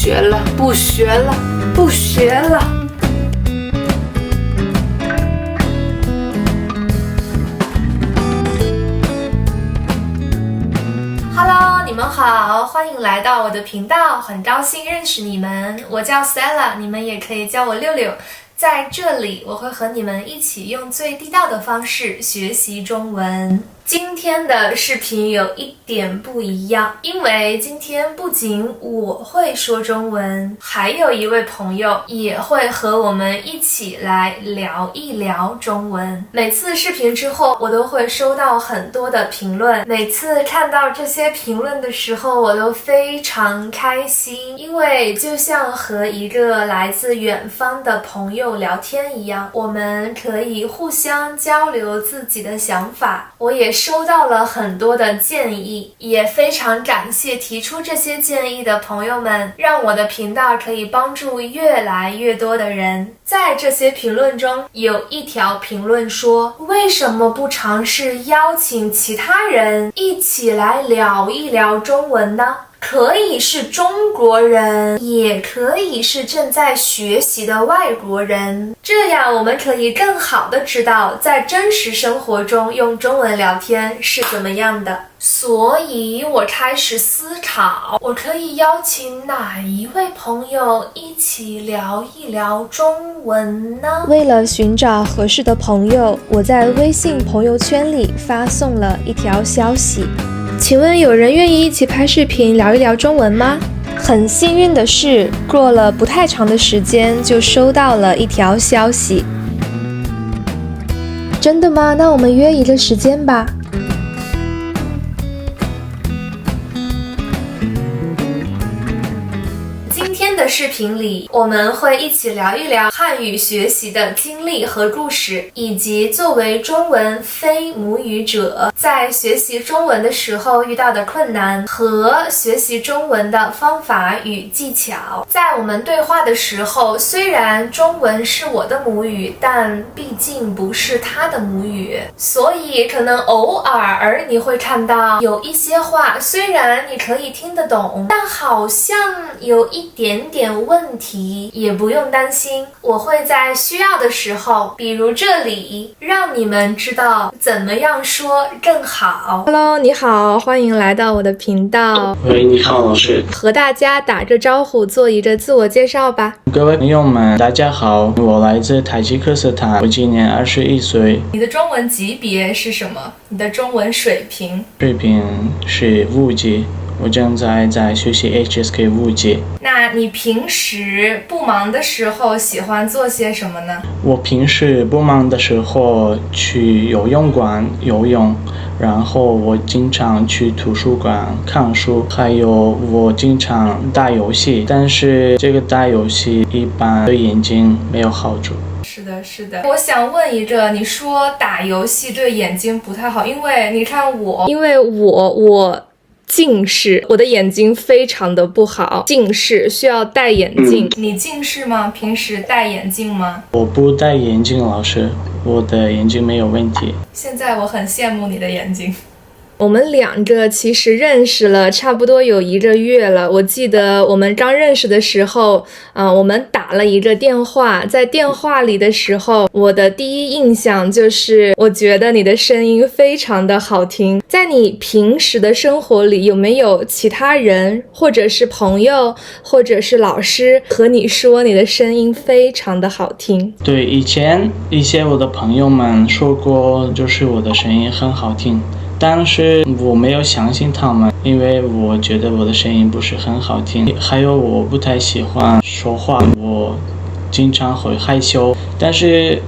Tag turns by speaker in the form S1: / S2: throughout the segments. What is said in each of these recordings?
S1: 学了，不学了，不学了。Hello， 你们好，欢迎来到我的频道，很高兴认识你们。我叫 Stella， 你们也可以叫我六六。在这里，我会和你们一起用最地道的方式学习中文。今天的视频有一点不一样，因为今天不仅我会说中文，还有一位朋友也会和我们一起来聊一聊中文。每次视频之后，我都会收到很多的评论，每次看到这些评论的时候，我都非常开心，因为就像和一个来自远方的朋友聊天一样，我们可以互相交流自己的想法。我也收到了很多的建议，也非常感谢提出这些建议的朋友们，让我的频道可以帮助越来越多的人。在这些评论中，有一条评论说，为什么不尝试邀请其他人一起来聊一聊中文呢？可以是中国人，也可以是正在学习的外国人，这样我们可以更好地知道在真实生活中用中文聊天是怎么样的。所以我开始思考，我可以邀请哪一位朋友一起聊一聊中文呢？
S2: 为了寻找合适的朋友，我在微信朋友圈里发送了一条消息，请问有人愿意一起拍视频聊一聊中文吗？很幸运的是，过了不太长的时间就收到了一条消息。真的吗？那我们约一个时间吧。
S1: 今天的视频里，我们会一起聊一聊汉语学习的经历和故事，以及作为中文非母语者在学习中文的时候遇到的困难和学习中文的方法与技巧。在我们对话的时候，虽然中文是我的母语，但毕竟不是他的母语，所以可能偶尔你会看到有一些话，虽然你可以听得懂，但好像有一点点问题，也不用担心，我会在需要的时候，比如这里，让你们知道怎么样说更好。
S2: Hello， 你好，欢迎来到我的频道。
S3: 喂，你好，老师。
S2: 和大家打个招呼，做一个自我介绍吧。
S3: 各位朋友们，大家好，我来自塔吉克斯坦，我今年21岁。
S1: 你的中文级别是什么？你的中文水平？
S3: 水平是5级。我正在学习 HSK 5级。
S1: 那你平时不忙的时候喜欢做些什么呢？
S3: 我平时不忙的时候去游泳馆游泳，然后我经常去图书馆看书，还有我经常打游戏，但是这个打游戏一般对眼睛没有好处。
S1: 是的，我想问一个，你说打游戏对眼睛不太好，因为你看我近视，我的眼睛非常的不好，近视需要戴眼镜。你近视吗？平时戴眼镜吗？
S3: 我不戴眼镜，老师，我的眼睛没有问题。
S1: 现在我很羡慕你的眼睛。
S2: 我们两个其实认识了差不多有1个月了。我记得我们刚认识的时候，我们打了一个电话，在电话里的时候，我的第一印象就是我觉得你的声音非常的好听。在你平时的生活里，有没有其他人或者是朋友或者是老师和你说你的声音非常的好听？
S3: 对，以前一些我的朋友们说过，就是我的声音很好听，但是我没有相信他们，因为我觉得我的声音不是很好听，还有我不太喜欢说话，我经常会害羞。但是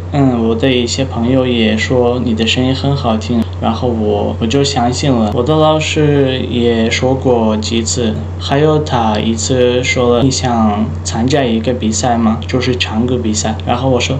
S3: 我的一些朋友也说你的声音很好听，然后我就相信了。我的老师也说过几次，还有他一次说了，你想参加一个比赛吗？就是唱歌比赛。然后我说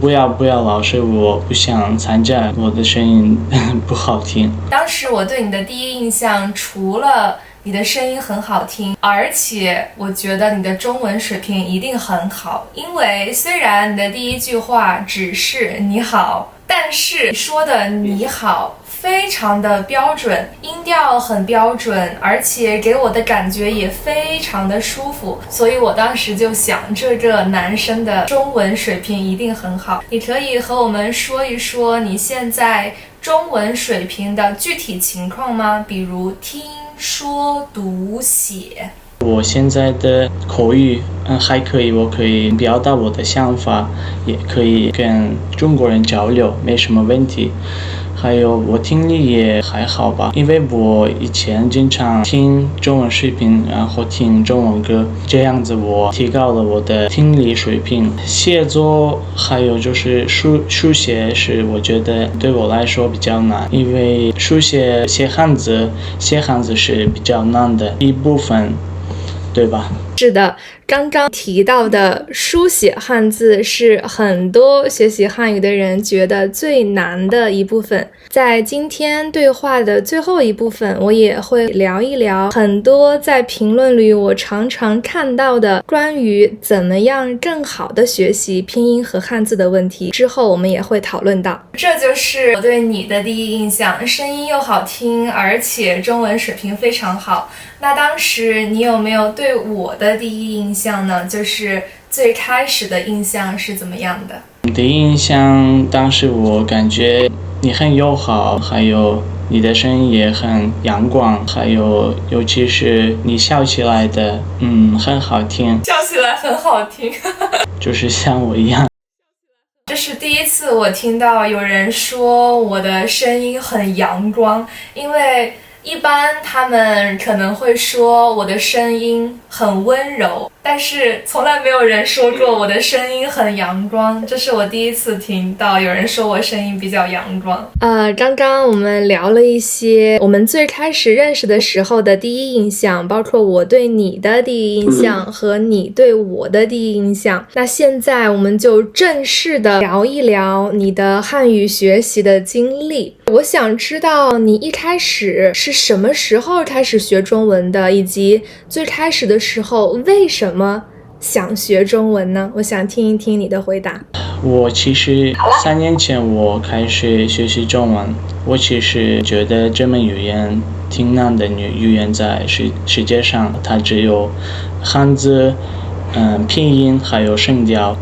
S3: 不要老师，我不想参加，我的声音不好听。
S1: 当时我对你的第一印象，除了你的声音很好听，而且我觉得你的中文水平一定很好，因为虽然你的第一句话只是你好，但是你说的你好非常的标准，音调很标准，而且给我的感觉也非常的舒服，所以我当时就想，这个男生的中文水平一定很好。你可以和我们说一说你现在中文水平的具体情况吗？比如听说读写。
S3: 我现在的口语还可以，我可以表达我的想法，也可以跟中国人交流，没什么问题。还有我听力也还好吧，因为我以前经常听中文视频，然后听中文歌，这样子我提高了我的听力水平。写作还有就是书写是我觉得对我来说比较难，因为写汉字是比较难的一部分，对吧？
S2: 是的，刚刚提到的书写汉字是很多学习汉语的人觉得最难的一部分。在今天对话的最后一部分，我也会聊一聊很多在评论里我常常看到的关于怎么样更好的学习拼音和汉字的问题，之后我们也会讨论到。
S1: 这就是我对你的第一印象，声音又好听，而且中文水平非常好。那当时你有没有对我的第一印象呢？就是最开始的印象是怎么样的？
S3: 第一印象，当时我感觉你很友好，还有你的声音也很阳光，还有尤其是你笑起来的，很好听，
S1: 笑起来很好听，
S3: 就是像我一样。
S1: 这是第一次我听到有人说我的声音很阳光，因为一般他们可能会说我的声音很温柔，但是从来没有人说过我的声音很阳光，这是我第一次听到有人说我声音比较阳光。
S2: 刚刚我们聊了一些我们最开始认识的时候的第一印象，包括我对你的第一印象和你对我的第一印象。那现在我们就正式的聊一聊你的汉语学习的经历。我想知道你一开始是什么时候开始学中文的，以及最开始的时候为什么想学中文呢？我想听一听你的回答。
S3: 我其实3年前我开始学习中文，我其实觉得这门语言挺难的语言，在世界上它只有汉字、拼音还有声调。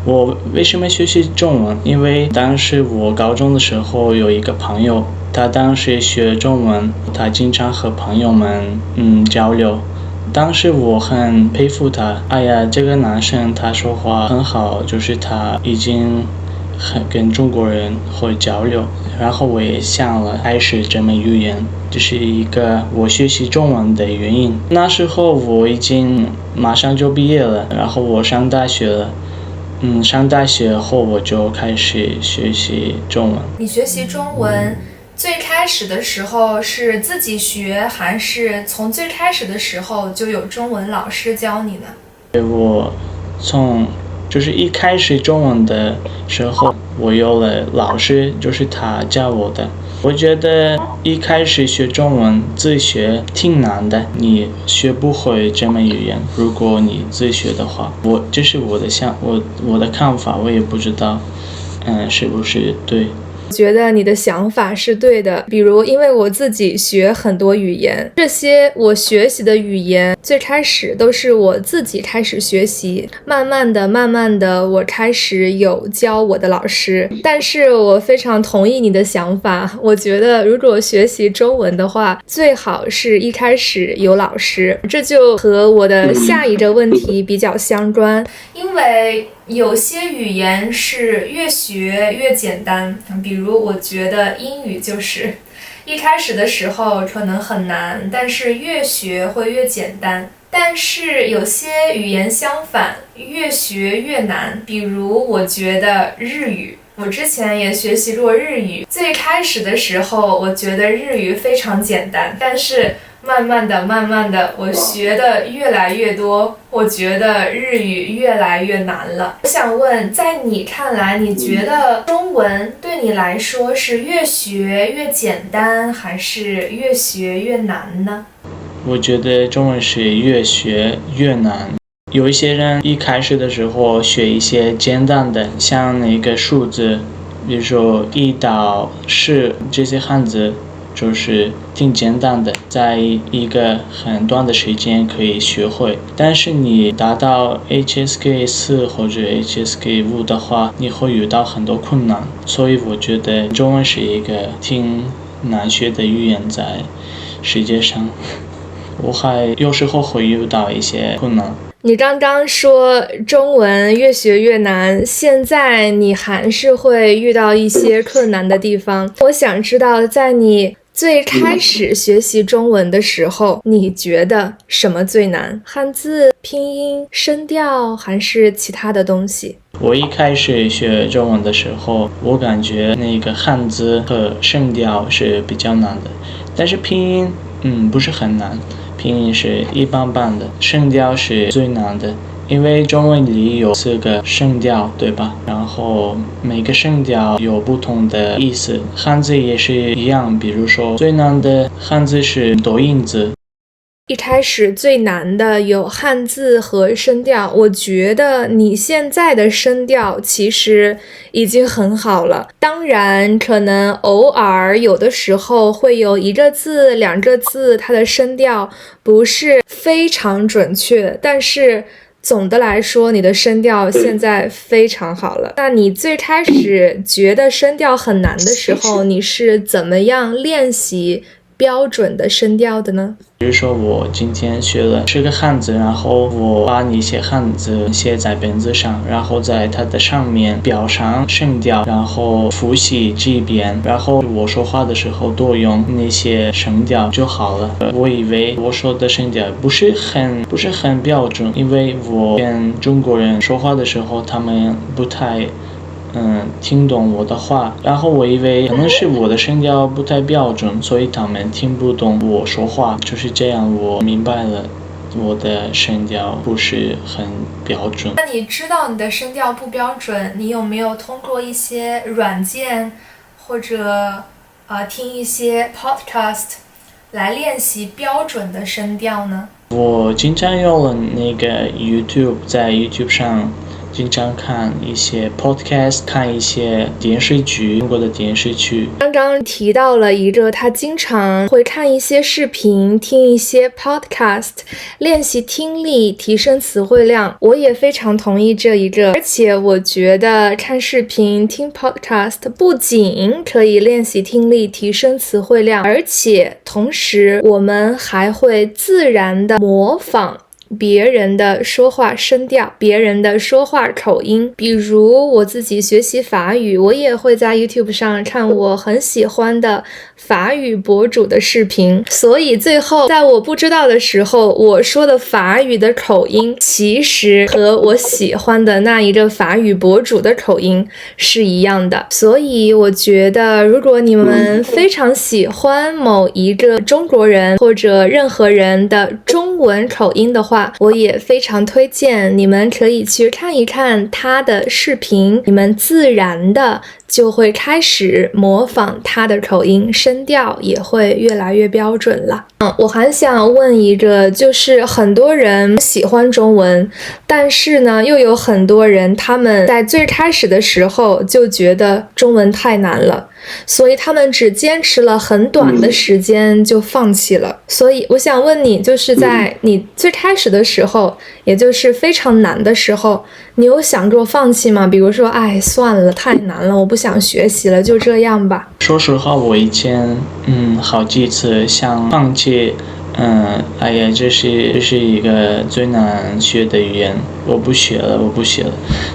S3: 我为什么学习中文？因为当时我高中的时候有一个朋友，他当时学中文，他经常和朋友们交流。当时我很佩服他，这个男生他说话很好，就是他已经跟中国人会交流。然后我也想了开始这门语言，这是一个我学习中文的原因。那时候我已经马上就毕业了，然后我上大学了。上大学后我就开始学习中文。
S1: 你学习中文最开始的时候是自己学，还是从最开始的时候就有中文老师教你呢？
S3: 我就是一开始中文的时候，我有了老师，就是他教我的。我觉得一开始学中文自学挺难的，你学不会这门语言。如果你自学的话，这是我的看法，我也不知道，是不是对。
S2: 觉得你的想法是对的，比如因为我自己学很多语言，这些我学习的语言最开始都是我自己开始学习，慢慢的我开始有教我的老师。但是我非常同意你的想法，我觉得如果学习中文的话，最好是一开始有老师。这就和我的下一个问题比较相关，
S1: 因为有些语言是越学越简单，比如我觉得英语就是一开始的时候可能很难，但是越学会越简单。但是有些语言相反，越学越难，比如我觉得日语，我之前也学习过日语，最开始的时候我觉得日语非常简单，但是慢慢的我学的越来越多，我觉得日语越来越难了。我想问，在你看来，你觉得中文对你来说是越学越简单，还是越学越难呢？
S3: 我觉得中文是越学越难。有一些人一开始的时候学一些简单的，像那个数字比如说1到10这些汉字就是挺简单的，在一个很短的时间可以学会。但是你达到 HSK 4或者 HSK 5的话，你会遇到很多困难。所以我觉得中文是一个挺难学的语言在世界上。我还有时候会遇到一些困难。
S2: 你刚刚说中文越学越难，现在你还是会遇到一些困难的地方。我想知道，在你最开始学习中文的时候，你觉得什么最难？汉字、拼音、声调，还是其他的东西？
S3: 我一开始学中文的时候，我感觉那个汉字和声调是比较难的，但是拼音不是很难，拼音是一般般的，声调是最难的，因为中文里有4个声调，对吧？然后每个声调有不同的意思，汉字也是一样，比如说最难的汉字是多音字。
S2: 一开始最难的有汉字和声调，我觉得你现在的声调其实已经很好了。当然，可能偶尔有的时候会有1个字、2个字，它的声调不是非常准确，但是总的来说，你的声调现在非常好了。那你最开始觉得声调很难的时候，你是怎么样练习标准的声调的呢？
S3: 比如说我今天学了10个汉字，然后我把那些汉字写在本子上，然后在它的上面标上声调，然后复习几遍，然后我说话的时候多用那些声调就好了。我以为我说的声调不是很标准，因为我跟中国人说话的时候，他们不太听懂我的话，然后我以为可能是我的声调不太标准，所以他们听不懂我说话，就是这样我明白了我的声调不是很标准。
S1: 那你知道你的声调不标准，你有没有通过一些软件或者听一些 podcast 来练习标准的声调呢？
S3: 我经常用了那个 YouTube， 在 YouTube 上经常看一些 podcast， 看一些电视剧，中国的电视剧。
S2: 刚刚提到了一个，他经常会看一些视频，听一些 podcast， 练习听力，提升词汇量。我也非常同意这一个，而且我觉得看视频、听 podcast 不仅可以练习听力，提升词汇量，而且同时我们还会自然的模仿别人的说话声调，别人的说话口音。比如我自己学习法语，我也会在 YouTube 上看我很喜欢的法语博主的视频，所以最后在我不知道的时候，我说的法语的口音其实和我喜欢的那一个法语博主的口音是一样的。所以我觉得如果你们非常喜欢某一个中国人或者任何人的中文口音的话，我也非常推荐你们可以去看一看他的视频，你们自然的就会开始模仿他的口音，声调也会越来越标准了。我还想问一个，就是很多人喜欢中文，但是呢，又有很多人他们在最开始的时候就觉得中文太难了，所以他们只坚持了很短的时间就放弃了。所以我想问你，就是在你最开始的时候，也就是非常难的时候，你有想过放弃吗？比如说，算了，太难了，我不想学习了，就这样吧。
S3: 说实话，我以前好几次想放弃，这是一个最难学的语言，我不学了。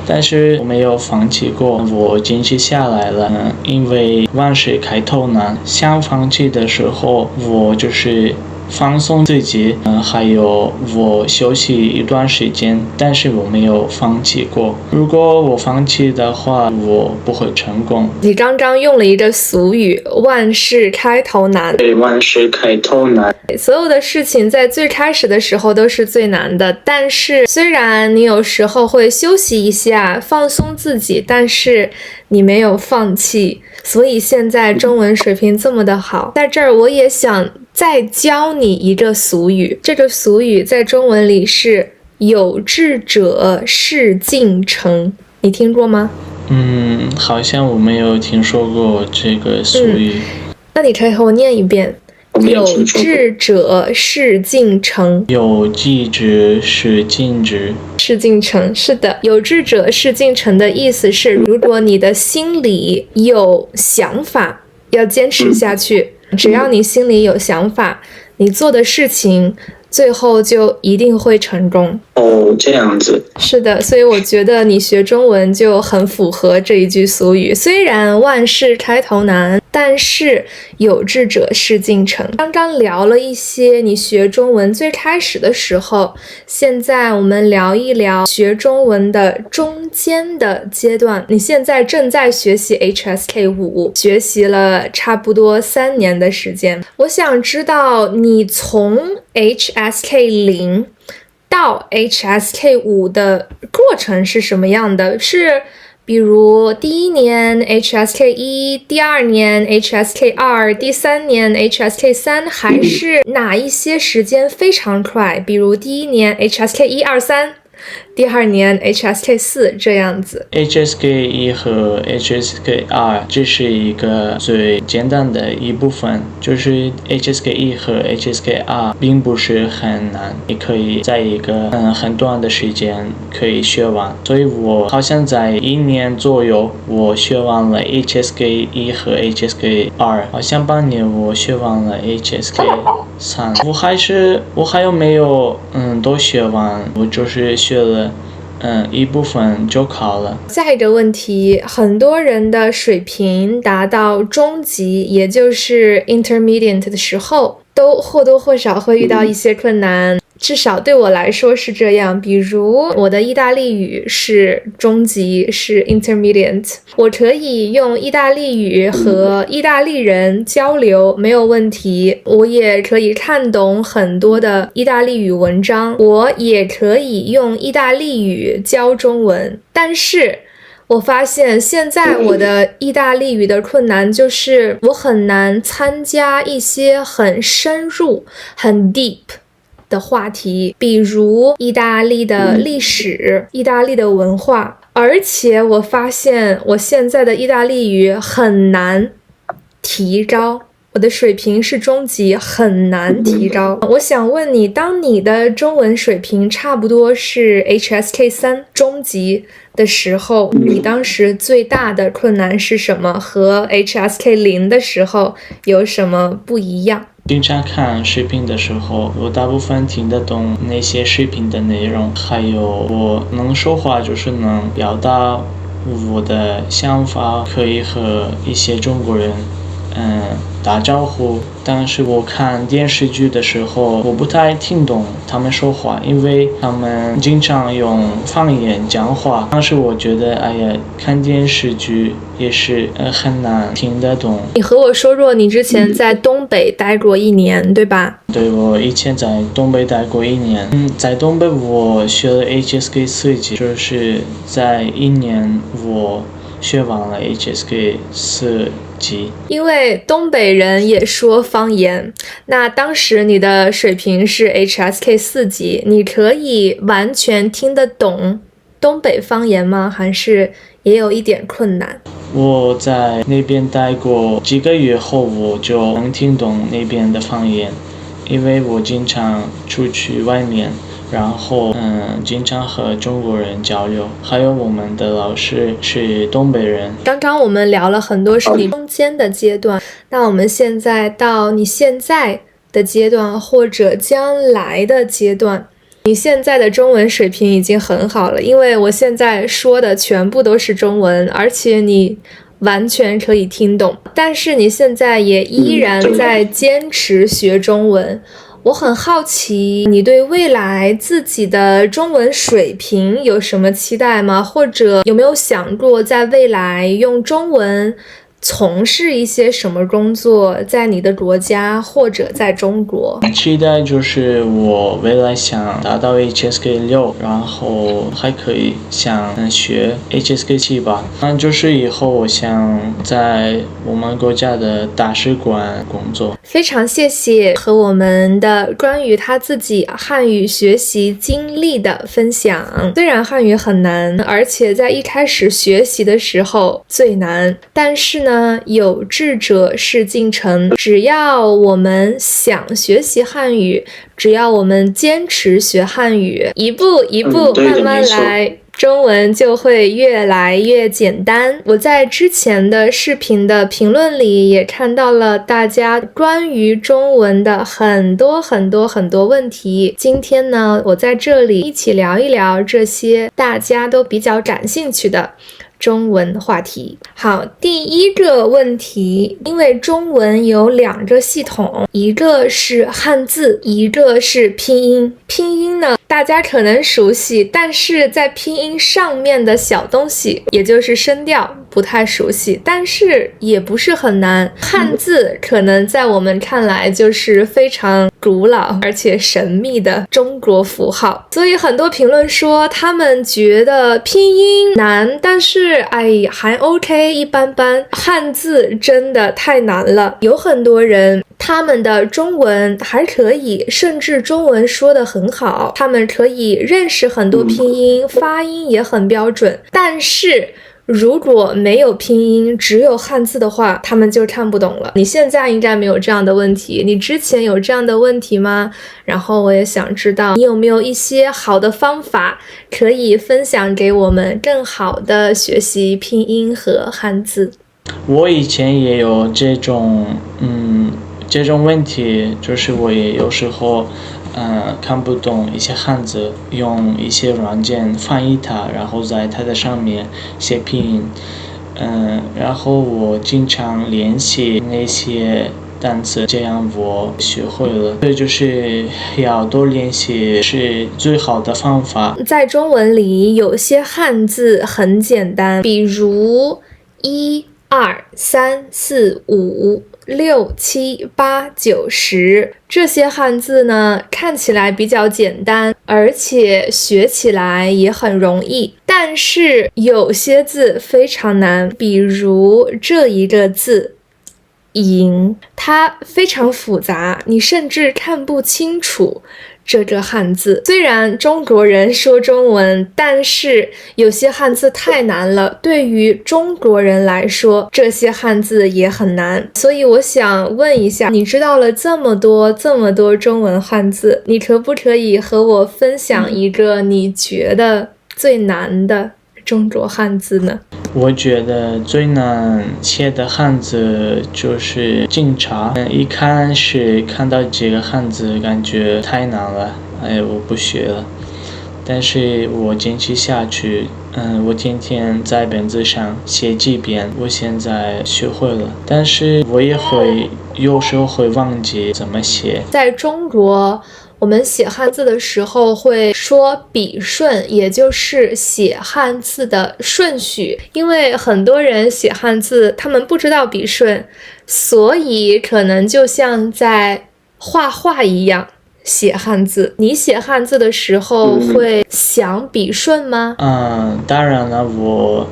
S3: 但是我没有放弃过，我坚持下来了。因为万事开头难，想放弃的时候，我就是放松自己，还有我休息一段时间，但是我没有放弃过。如果我放弃的话，我不会成功。
S2: 你刚刚用了一个俗语，万事开头难。
S3: 对，万事开头难。
S2: 所有的事情在最开始的时候都是最难的，但是虽然你有时候会休息一下，放松自己，但是你没有放弃，所以现在中文水平这么的好。在这儿我也想再教你一个俗语，这个俗语在中文里是有志者事竟成，你听过吗？
S3: 好像我没有听说过这个俗语。
S2: 那你可以和我念一遍。有志者事竟成。
S3: 有志者事竟成。
S2: 事竟成，是的，有志者事竟成的意思是，如果你的心里有想法，要坚持下去。只要你心里有想法，你做的事情最后就一定会成功。
S4: 这样子。
S2: 是的，所以我觉得你学中文就很符合这一句俗语。虽然万事开头难，但是有志者事竟成。刚刚聊了一些你学中文最开始的时候，现在我们聊一聊学中文的中间的阶段。你现在正在学习 HSK5， 学习了差不多3年的时间。我想知道你从 HSK0到 HSK5 的过程是什么样的？是比如第1年 HSK1， 第2年 HSK2， 第3年 HSK3， 还是哪一些时间非常快？比如第1年 HSK1、2、3，第2年 HSK4 这样子。
S3: HSK1 和 HSK2 这是一个最简单的一部分，就是 HSK1 和 HSK2 并不是很难，你可以在一个很短的时间可以学完。所以我好像在1年左右我学完了 HSK1 和 HSK2， 好像半年我学完了 HSK3。我还有没有都学完，我就是学了一部分就考了。
S2: 下一个问题，很多人的水平达到中级，也就是 intermediate 的时候，都或多或少会遇到一些困难。至少对我来说是这样。比如我的意大利语是中级，是 intermediate， 我可以用意大利语和意大利人交流，没有问题。我也可以看懂很多的意大利语文章，我也可以用意大利语教中文。但是我发现现在我的意大利语的困难就是我很难参加一些很深入、很 deep的话题，比如意大利的历史、意大利的文化。而且我发现我现在的意大利语很难提高，我的水平是中级，很难提高。我想问你，当你的中文水平差不多是 HSK3 中级的时候，你当时最大的困难是什么？和 HSK0 的时候有什么不一样？
S3: 经常看视频的时候，我大部分听得懂那些视频的内容，还有我能说话，就是能表达我的想法，可以和一些中国人打招呼。但是我看电视剧的时候，我不太听懂他们说话，因为他们经常用方言讲话。但是我觉得看电视剧也是很难听得懂。
S2: 你和我说过你之前在东北待过1年，对吧？
S3: 对，我以前在东北待过1年。在东北我学了 HSK 4级，就是在1年我学完了 HSK 4级。
S2: 因为东北人也说方言，那当时你的水平是 HSK 4级，你可以完全听得懂东北方言吗？还是也有一点困难？
S3: 我在那边待过几个月后，我就能听懂那边的方言，因为我经常出去外面，然后经常和中国人交流，还有我们的老师是东北人。
S2: 刚刚我们聊了很多是你中间的阶段，那我们现在到你现在的阶段或者将来的阶段。你现在的中文水平已经很好了，因为我现在说的全部都是中文，而且你完全可以听懂，但是你现在也依然在坚持学中文。我很好奇，你对未来自己的中文水平有什么期待吗？或者有没有想过在未来用中文从事一些什么工作，在你的国家或者在中国？
S3: 期待就是我未来想达到 HSK6，然后还可以想学 HSK7吧。就是以后我想在我们国家的大使馆工作。
S2: 非常谢谢和我们的关于他自己汉语学习经历的分享。虽然汉语很难，而且在一开始学习的时候最难，但是呢，有志者事竟成。只要我们想学习汉语，只要我们坚持学汉语，一步一步慢慢来，中文就会越来越简单。我在之前的视频的评论里也看到了大家关于中文的很多问题。今天呢，我在这里一起聊一聊这些大家都比较感兴趣的中文话题。好，第一个问题，因为中文有2个系统，一个是汉字，一个是拼音。拼音呢，大家可能熟悉，但是在拼音上面的小东西，也就是声调，不太熟悉，但是也不是很难。汉字可能在我们看来就是非常古老而且神秘的中国符号，所以很多评论说他们觉得拼音难，但是还 OK， 一般般。汉字真的太难了，有很多人他们的中文还可以，甚至中文说得很好，他们可以认识很多拼音，发音也很标准，但是如果没有拼音，只有汉字的话，他们就看不懂了。你现在应该没有这样的问题，你之前有这样的问题吗？然后我也想知道你有没有一些好的方法可以分享给我们，更好的学习拼音和汉字。
S3: 我以前也有这种问题，就是我也有时候看不懂一些汉字，用一些软件翻译它，然后在它的上面写拼音。然后我经常练习那些单词，这样我学会了。这就是要多练习是最好的方法。
S2: 在中文里有些汉字很简单，比如1、2、3、4、5、6、7、8、9、10，这些汉字呢看起来比较简单，而且学起来也很容易。但是有些字非常难，比如这一个字赢，它非常复杂，你甚至看不清楚这个汉字。虽然中国人说中文，但是有些汉字太难了，对于中国人来说，这些汉字也很难。所以我想问一下，你知道了这么多中文汉字，你可不可以和我分享一个你觉得最难的中国汉字呢？
S3: 我觉得最难写的汉字就是警察。一开始看到这个汉字感觉太难了，我不学了。但是我坚持下去，我天天在本子上写几遍，我现在学会了。但是我也有时候会忘记怎么写。
S2: 在中国，我们写汉字的时候会说笔顺，也就是写汉字的顺序。因为很多人写汉字，他们不知道笔顺，所以可能就像在画画一样写汉字。你写汉字的时候会想笔顺吗？
S3: 当然了，我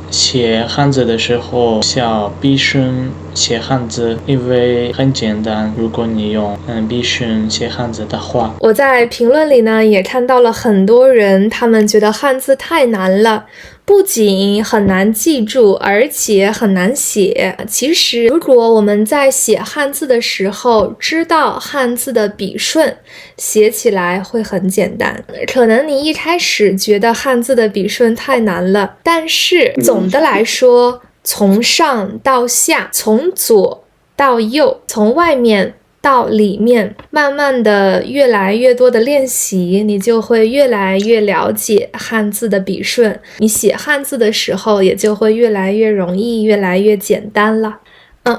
S3: 写汉字的时候想笔顺写汉字，因为很简单，如果你用笔顺写汉字的话。
S2: 我在评论里呢也看到了很多人，他们觉得汉字太难了，不仅很难记住，而且很难写。其实如果我们在写汉字的时候知道汉字的笔顺，写起来会很简单。可能你一开始觉得汉字的笔顺太难了，但是总的来说，从上到下，从左到右，从外面到里面，慢慢的越来越多的练习，你就会越来越了解汉字的笔顺，你写汉字的时候也就会越来越容易，越来越简单了。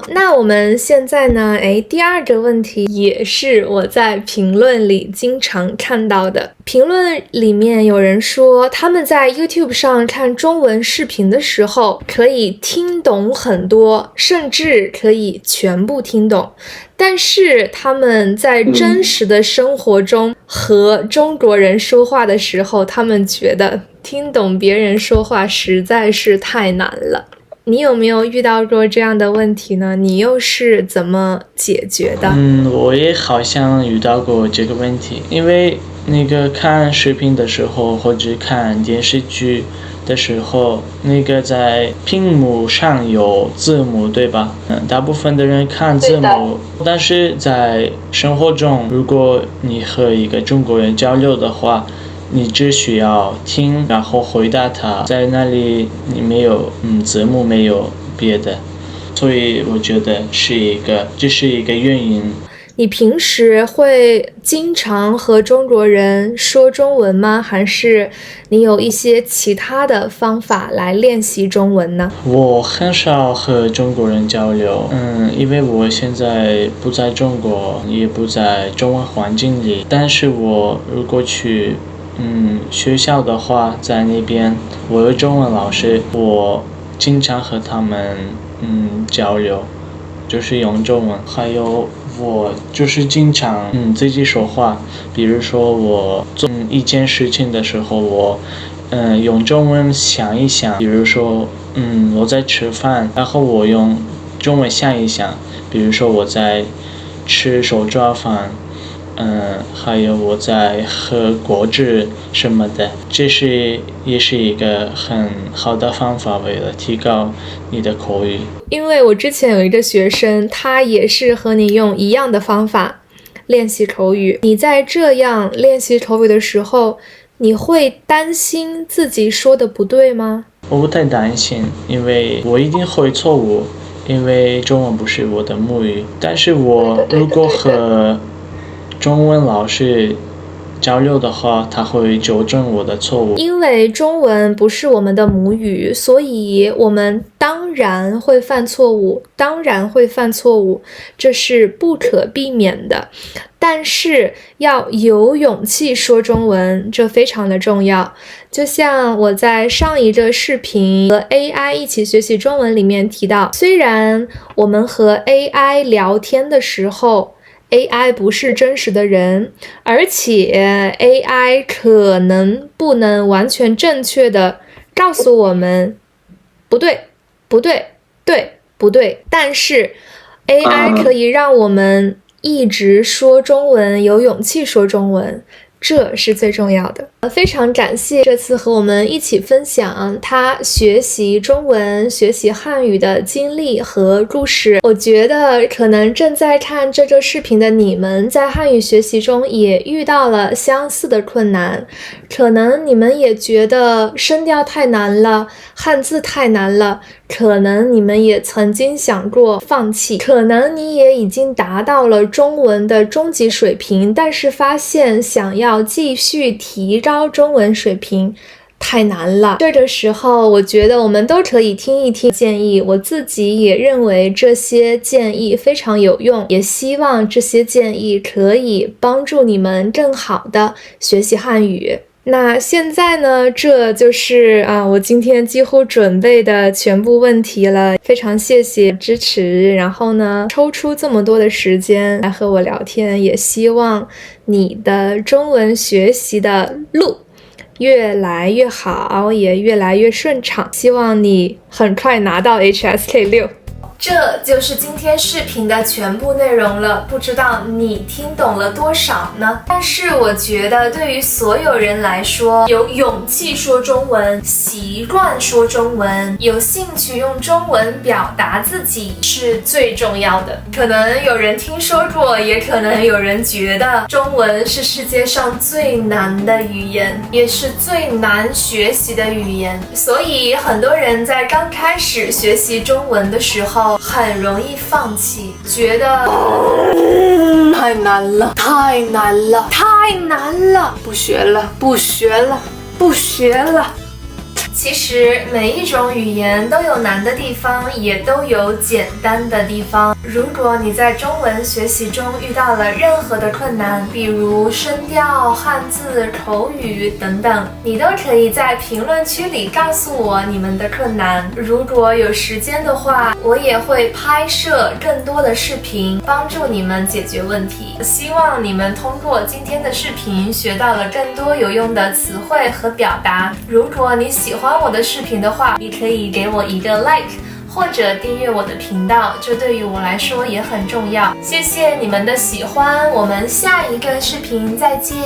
S2: 那我们现在呢，第二个问题也是我在评论里经常看到的。评论里面有人说，他们在 YouTube 上看中文视频的时候，可以听懂很多，甚至可以全部听懂。但是他们在真实的生活中和中国人说话的时候，他们觉得听懂别人说话实在是太难了。你有没有遇到过这样的问题呢？你又是怎么解决的？
S3: 我也好像遇到过这个问题，因为那个看视频的时候或者看电视剧的时候，那个在屏幕上有字幕，对吧？大部分的人看字幕，但是在生活中，如果你和一个中国人交流的话，你只需要听，然后回答他，在那里你没有字幕，没有别的，所以我觉得这是一个原因。
S2: 你平时会经常和中国人说中文吗？还是你有一些其他的方法来练习中文呢？
S3: 我很少和中国人交流，因为我现在不在中国，也不在中文环境里。但是我如果去学校的话，在那边我有中文老师，我经常和他们交流，就是用中文。还有我就是经常自己说话，比如说我做一件事情的时候，我用中文想一想，比如说我在吃饭，然后我用中文想一想，比如说我在吃手抓饭，还有我在喝果汁什么的，也是一个很好的方法，为了提高你的口语。
S2: 因为我之前有一个学生，他也是和你用一样的方法练习口语。你在这样练习口语的时候，你会担心自己说的不对吗？
S3: 我不太担心，因为我一定会错误，因为中文不是我的母语。但是我如果和中文老师交流的话，他会纠正我的错误。
S2: 因为中文不是我们的母语，所以我们当然会犯错误，这是不可避免的。但是要有勇气说中文，这非常的重要。就像我在上一个视频和 AI 一起学习中文里面提到，虽然我们和 AI 聊天的时候AI 不是真实的人，而且 AI 可能不能完全正确的告诉我们不对，但是 AI 可以让我们一直说中文，有勇气说中文，这是最重要的。非常感谢这次和我们一起分享他学习中文、学习汉语的经历和故事。我觉得可能正在看这个视频的你们，在汉语学习中也遇到了相似的困难，可能你们也觉得声调太难了，汉字太难了，可能你们也曾经想过放弃，可能你也已经达到了中文的中级水平，但是发现想要继续提高中文水平太难了。这个时候我觉得我们都可以听一听建议，我自己也认为这些建议非常有用，也希望这些建议可以帮助你们更好的学习汉语。那现在呢，这就是我今天几乎准备的全部问题了，非常谢谢支持，然后呢抽出这么多的时间来和我聊天，也希望你的中文学习的路越来越好，也越来越顺畅，希望你很快拿到 HSK6。
S1: 这就是今天视频的全部内容了，不知道你听懂了多少呢？但是我觉得对于所有人来说，有勇气说中文，习惯说中文，有兴趣用中文表达自己是最重要的。可能有人听说过，也可能有人觉得中文是世界上最难的语言，也是最难学习的语言，所以很多人在刚开始学习中文的时候很容易放弃，觉得太难了，不学了。其实每一种语言都有难的地方，也都有简单的地方。如果你在中文学习中遇到了任何的困难，比如声调、汉字、口语等等，你都可以在评论区里告诉我你们的困难。如果有时间的话，我也会拍摄更多的视频，帮助你们解决问题。希望你们通过今天的视频学到了更多有用的词汇和表达。如果你喜欢我的视频的话，你可以给我一个 like，或者订阅我的频道，这对于我来说也很重要。谢谢你们的喜欢，我们下一个视频再见。